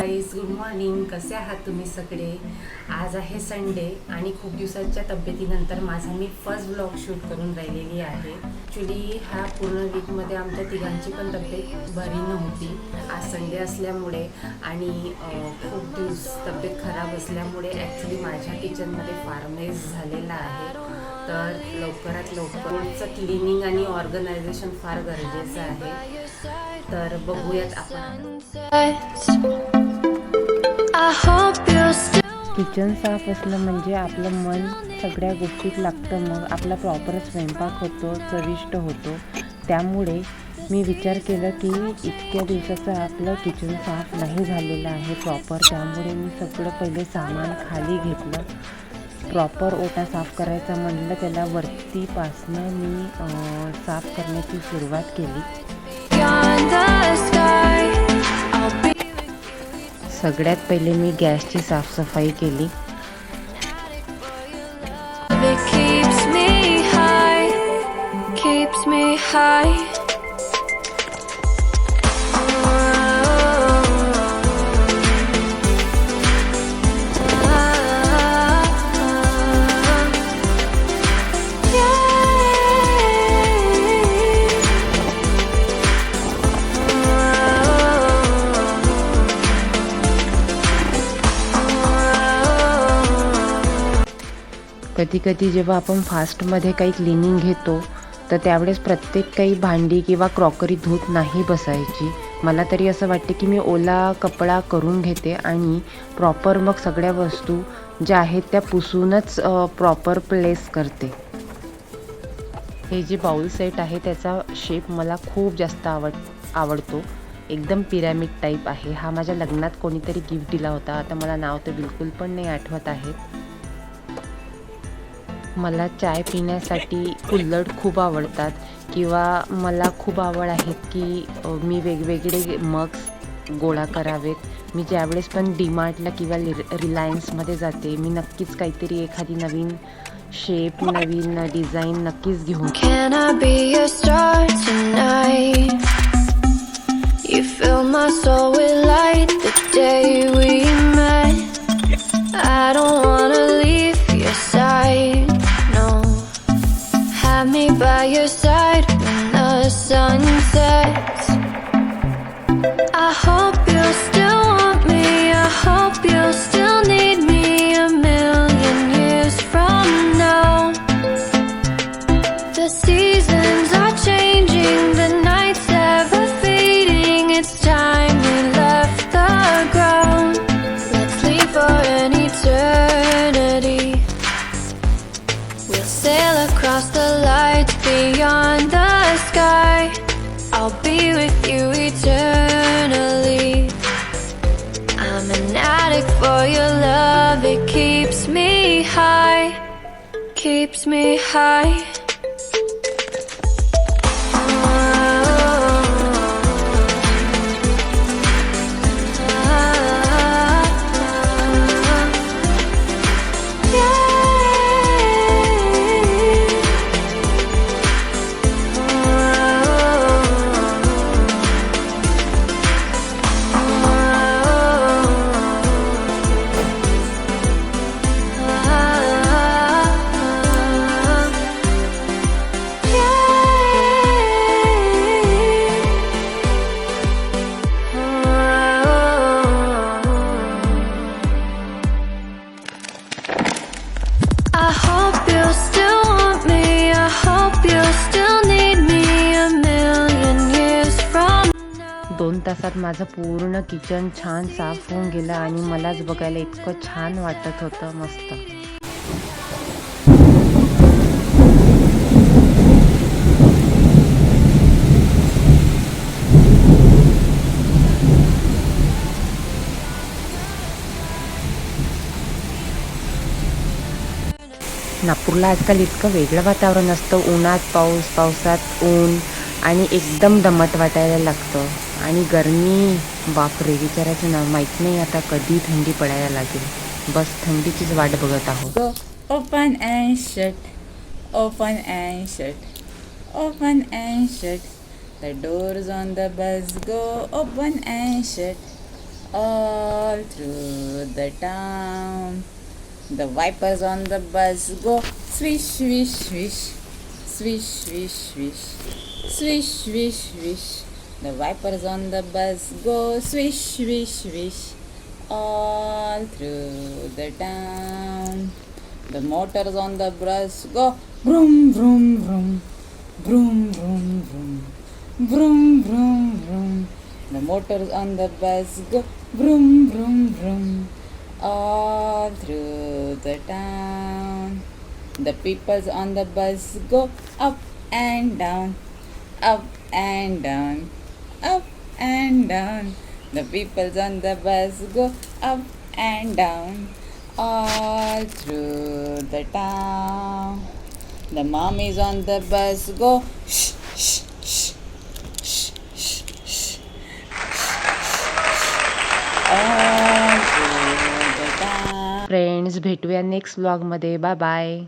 Guys, good morning. कसे आहात तुम्ही सगळे? आज आहे संडे आणि खूप दिवसाच्या तब्येतीनंतर माझा मी फर्स्ट ब्लॉग शूट करून राहिलेली आहे. ॲक्च्युली ह्या पूर्ण वीकमध्ये आमच्या तिघांची पण तब्येत बरी नव्हती. आज संडे असल्यामुळे आणि खूप दिवस तब्येत खराब असल्यामुळे ॲक्च्युली माझ्या किचनमध्ये फार मेस झालेला आहे. तर लवकरात लवकरचं क्लिनिंग आणि ऑर्गनायझेशन फार गरजेचं आहे. तर बघूयात आपण. किचन साफ असलं म्हणजे आपलं मन सगळ्या गोष्टीत लागतं, मग आपला प्रॉपरच स्वयंपाक होतो, चविष्ट होतो. त्यामुळे मी विचार केला की इतक्या दिवसाचं आपलं किचन साफ नाही झालेलं आहे प्रॉपर. त्यामुळे मी सगळं पहिले सामान खाली घेतलं. प्रॉपर ओटा साफ करायचा म्हणलं, त्याला वरतीपासनं मी साफ करण्याची सुरुवात केली. सगळ्यात पहिले मी गॅसची साफसफाई केली. कधी कधी जेव्हा आपण फास्टमध्ये काही क्लिनिंग घेतो तर त्यावेळेस प्रत्येक काही भांडी किंवा क्रॉकरी धूत नाही बसायची. मला तरी असं वाटते की मी ओला कपडा करून घेते आणि प्रॉपर मग सगळ्या वस्तू ज्या आहेत त्या पुसूनच प्रॉपर प्लेस करते. हे जे बाउल सेट आहे त्याचा शेप मला खूप जास्त आवडतो. एकदम पिरॅमिड टाईप आहे. हा माझ्या लग्नात कोणीतरी गिफ्ट दिला होता. आता मला नाव तर बिलकुल पण नाही आठवत आहे. मला चाय पिण्यासाठी कुल्हड खूप आवडतात किंवा मला खूप आवड आहे की मी वेगवेगळे मग्स गोळा करावेत. मी ज्यावेळेस पण डीमार्टला किंवा रिलायन्समध्ये जाते, मी नक्कीच काहीतरी एखादी नवीन शेप, नवीन डिझाईन नक्कीच घेऊन. By your side when the sun sets. I hope you still want me. I hope you still need me a million years from now. The seasons are changing, the nights ever fading. It's time we left the ground. Let's leave for an eternity. We'll sail across the lights beyond the sky. I'll be with you eternally. I'm an addict for your love. It keeps me high, keeps me high. दोन तासात माझं पूर्ण kitchen छान साफ होऊन गेलं आणि मलाच बघायला इतकं छान वाटत होतं. मस्त. नागपूरला आजकाल इतकं वेगळं वातावरण असतं. उन्हात पाऊस, पावसात ऊन आणि एकदम दमट वाटायला लागतं. आणि गरमी, बापरे, विचारायचं ना. माहीत नाही आता कधी थंडी पडायला लागेल. बस थंडीचीच वाट बघत आहोत. Open and shut, open and shut, open and shut. The doors on the bus go open and shut, all through the town. The wipers on the bus go swish, swish, swish, swish, swish, swish, swish, swish, swish. The wipers on the bus go swish, swish, swish, all through the town. The motors on the bus go vroom, vroom, vroom, vroom, vroom, vroom, vroom, vroom, vroom. The motors on the bus go vroom, vroom, vroom, all through the town. The peoples on the bus go up and down, up and down, up and down. The peoples on the bus go up and down, all through the town. The mommies on the bus go shh, shh, shh, shh, shh, shh, all through the town. Friends भेटूया next व्लॉगमध्ये. Bye bye.